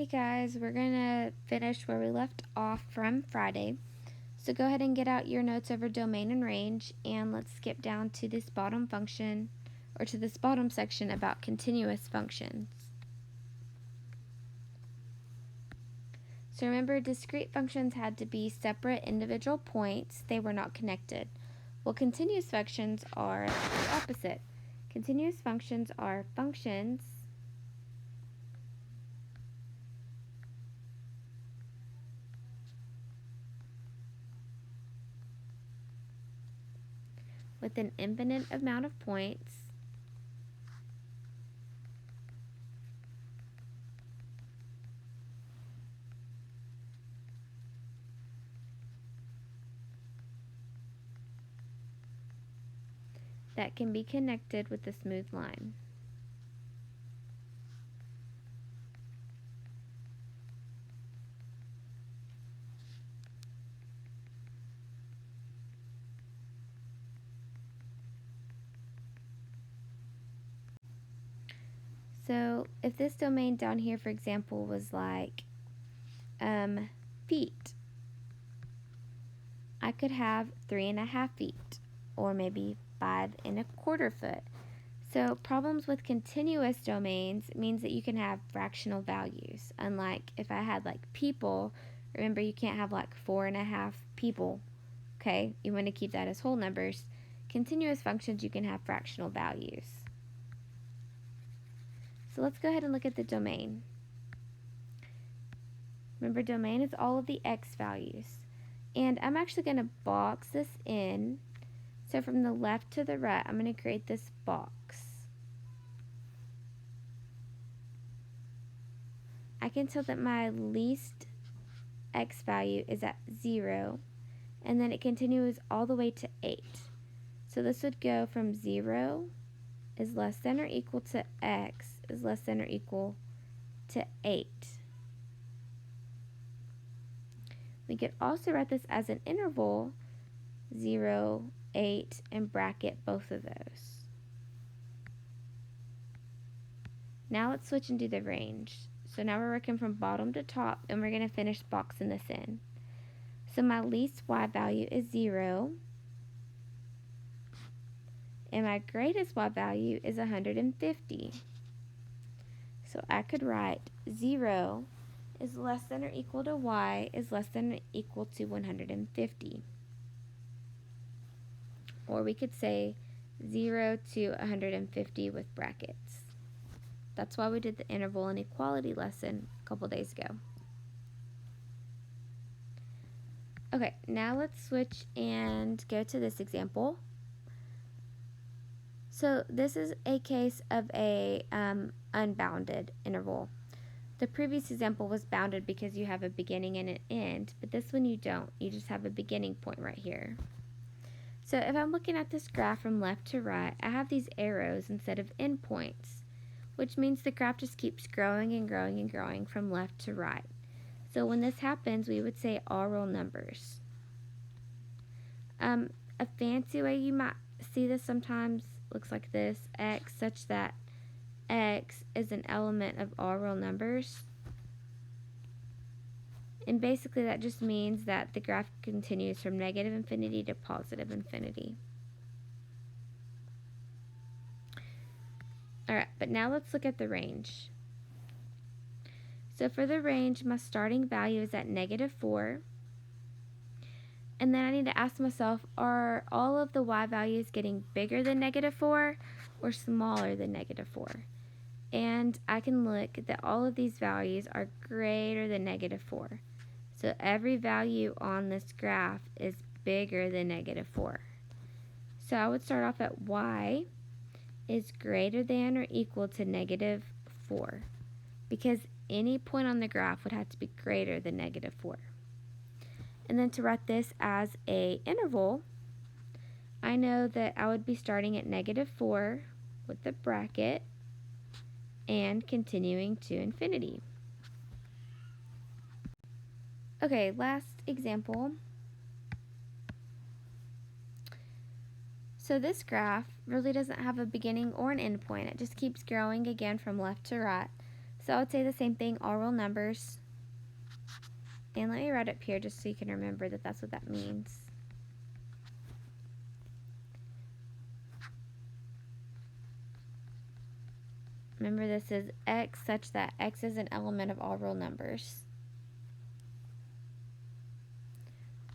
Hey guys, we're going to finish where we left off from Friday. So go ahead and get out your notes over domain and range, and let's skip down to this bottom function, or to this bottom section about continuous functions. So remember, discrete functions had to be separate individual points. They were not connected. Well, continuous functions are the opposite. Continuous functions are functions with an infinite amount of points that can be connected with a smooth line. So if this domain down here, for example, was like feet, I could have 3.5 feet, or maybe 5.25 foot. So problems with continuous domains means that you can have fractional values. Unlike if I had like people, remember you can't have like 4.5 people. Okay, you want to keep that as whole numbers. Continuous functions, you can have fractional values. So let's go ahead and look at the domain. Remember, domain is all of the x values. And I'm actually going to box this in. So from the left to the right, I'm going to create this box. I can tell that my least x value is at 0, and then it continues all the way to 8. So this would go from 0 is less than or equal to x is less than or equal to 8. We could also write this as an interval, 0, 8, and bracket both of those. Now let's switch and do the range. So now we're working from bottom to top, and we're going to finish boxing this in. So my least y value is 0, and my greatest y value is 150. So I could write 0 is less than or equal to y is less than or equal to 150. Or we could say 0 to 150 with brackets. That's why we did the interval inequality lesson a couple days ago. Okay, now let's switch and go to this example. So this is a case of a unbounded interval. The previous example was bounded because you have a beginning and an end, but this one you don't. You just have a beginning point right here. So if I'm looking at this graph from left to right, I have these arrows instead of endpoints, which means the graph just keeps growing and growing and growing from left to right. So when this happens, we would say all real numbers. A fancy way you might see this sometimes looks like this: x such that x is an element of all real numbers. And basically that just means that the graph continues from negative infinity to positive infinity. Alright, but now let's look at the range. So for the range, my starting value is at -4. And then I need to ask myself, are all of the y values getting bigger than -4 or smaller than -4? And I can look that all of these values are greater than -4. So every value on this graph is bigger than -4. So I would start off at y is greater than or equal to -4, because any point on the graph would have to be greater than -4. And then to write this as a interval, I know that I would be starting at -4 with the bracket and continuing to infinity. Okay, last example. So this graph really doesn't have a beginning or an end point. It just keeps growing again from left to right. So I would say the same thing, all real numbers. And let me write up here just so you can remember that that's what that means. Remember, this is x such that x is an element of all real numbers.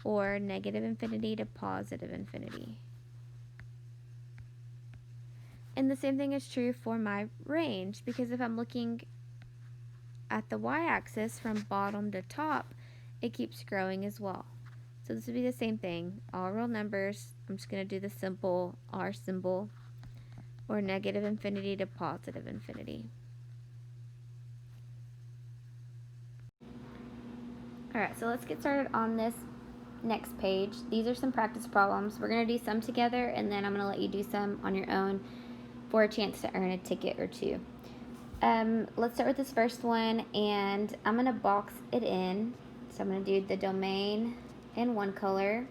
Or negative infinity to positive infinity. And the same thing is true for my range, because if I'm looking at the y-axis from bottom to top, it keeps growing as well. So this would be the same thing, all real numbers. I'm just going to do the simple R symbol, or negative infinity to positive infinity. Alright, so let's get started on this next page. These are some practice problems. We're going to do some together, and then I'm going to let you do some on your own for a chance to earn a ticket or two. Let's start with this first one, and I'm going to box it in. So I'm going to do the domain in one color,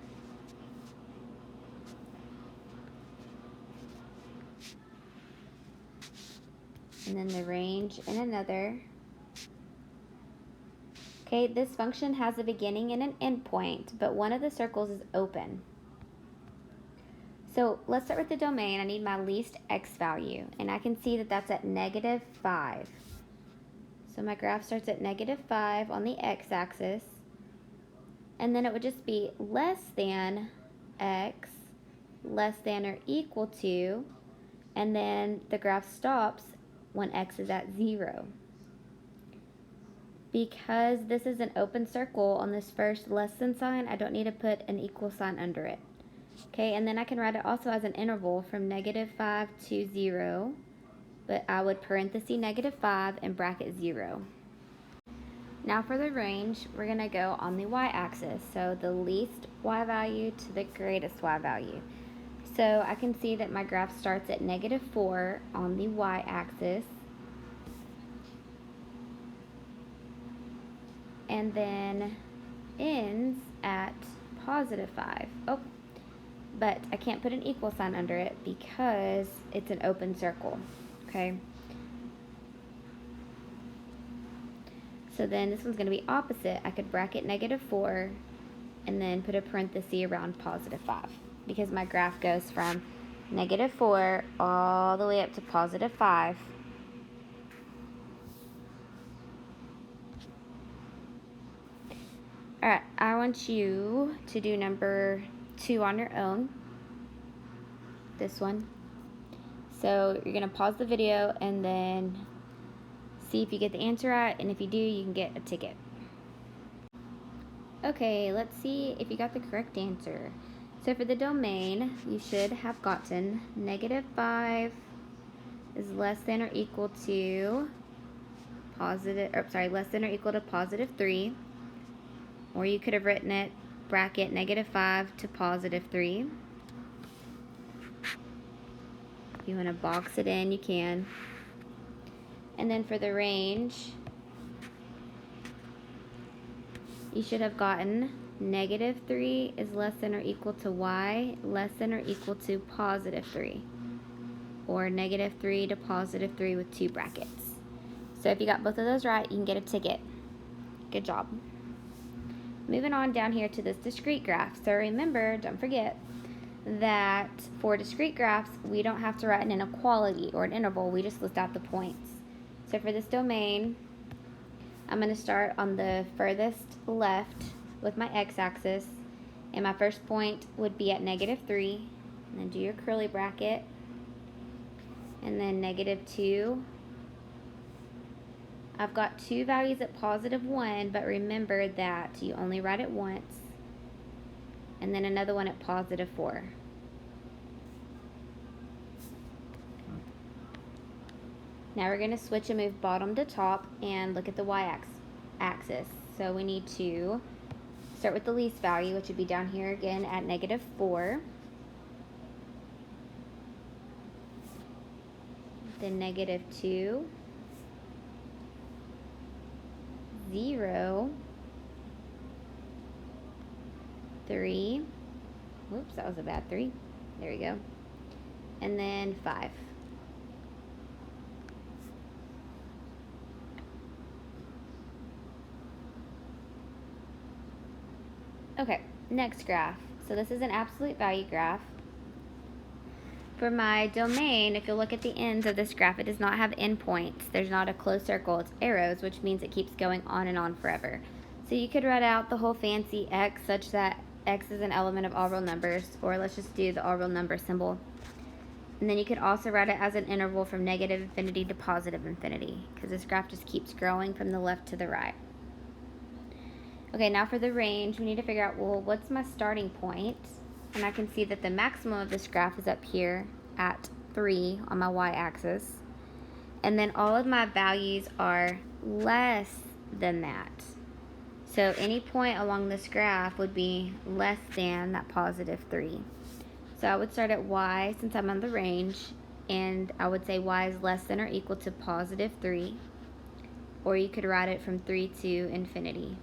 and then the range in another. Okay, this function has a beginning and an end point, but one of the circles is open. So let's start with the domain. I need my least x value, and I can see that that's at -5. So my graph starts at -5 on the x-axis, and then it would just be less than x, less than or equal to, and then the graph stops when x is at 0. Because this is an open circle on this first less than sign, I don't need to put an equal sign under it. Okay, and then I can write it also as an interval from -5 to 0, but I would parenthesis -5 and bracket 0. Now for the range, we're going to go on the y-axis, so the least y value to the greatest y value. So I can see that my graph starts at -4 on the y-axis, and then ends at +5. Oh, but I can't put an equal sign under it because it's an open circle, okay? So then this one's going to be opposite. I could bracket -4 and then put a parenthesis around +5, because my graph goes from -4 all the way up to +5. Alright, I want you to do number 2 on your own. This one. So you're going to pause the video and then see if you get the answer right, and if you do, you can get a ticket. Okay, let's see if you got the correct answer. So for the domain, you should have gotten -5 is less than or equal to less than or equal to +3. Or you could have written it bracket -5 to +3. If you want to box it in, you can. And then for the range, you should have gotten -3 is less than or equal to y less than or equal to +3. Or -3 to +3 with 2 brackets. So if you got both of those right, you can get a ticket. Good job. Moving on down here to this discrete graph. So remember, don't forget that for discrete graphs, we don't have to write an inequality or an interval. We just list out the points. So for this domain, I'm going to start on the furthest left with my x-axis, and my first point would be at -3, and then do your curly bracket, and then -2. I've got 2 values at +1, but remember that you only write it once, and then another one at +4. Now we're going to switch and move bottom to top and look at the y-axis. So we need to start with the least value, which would be down here again at -4. Then -2. 0, 3, whoops, that was a bad 3, there we go, and then 5. Okay, next graph. So this is an absolute value graph. For my domain, if you look at the ends of this graph, it does not have endpoints. There's not a closed circle, it's arrows, which means it keeps going on and on forever. So you could write out the whole fancy x such that x is an element of all real numbers, or let's just do the all real number symbol. And then you could also write it as an interval from negative infinity to positive infinity, because this graph just keeps growing from the left to the right. Okay, now for the range, we need to figure out, well, what's my starting point? And I can see that the maximum of this graph is up here at 3 on my y-axis. And then all of my values are less than that. So any point along this graph would be less than that positive 3. So I would start at y, since I'm on the range, and I would say y is less than or equal to positive 3. Or you could write it from 3 to infinity.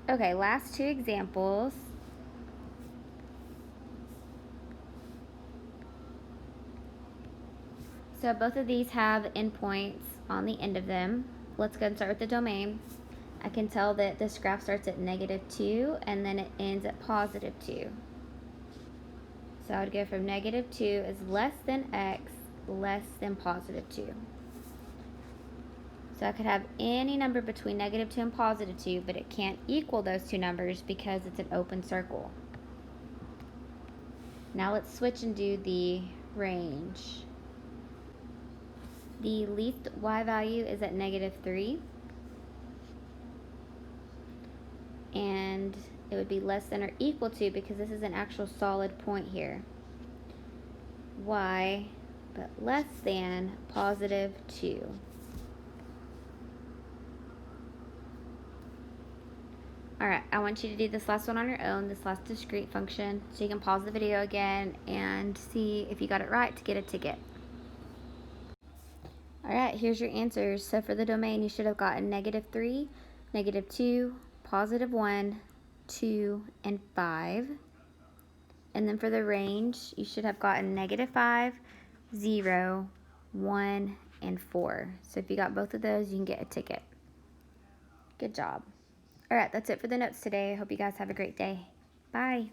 Okay, last two examples. So both of these have endpoints on the end of them. Let's go and start with the domain. I can tell that this graph starts at negative 2 and then it ends at positive 2. So I would go from negative 2 is less than x less than positive 2. So I could have any number between negative 2 and positive 2, but it can't equal those two numbers because it's an open circle. Now let's switch and do the range. The least y value is at negative 3. And it would be less than or equal to, because this is an actual solid point here, y, but less than positive 2. Alright, I want you to do this last one on your own, this last discrete function, so you can pause the video again and see if you got it right to get a ticket. Alright, here's your answers. So for the domain, you should have gotten negative 3, negative 2, positive 1, 2, and 5. And then for the range, you should have gotten negative 5, 0, 1, and 4. So if you got both of those, you can get a ticket. Good job. All right, that's it for the notes today. I hope you guys have a great day. Bye.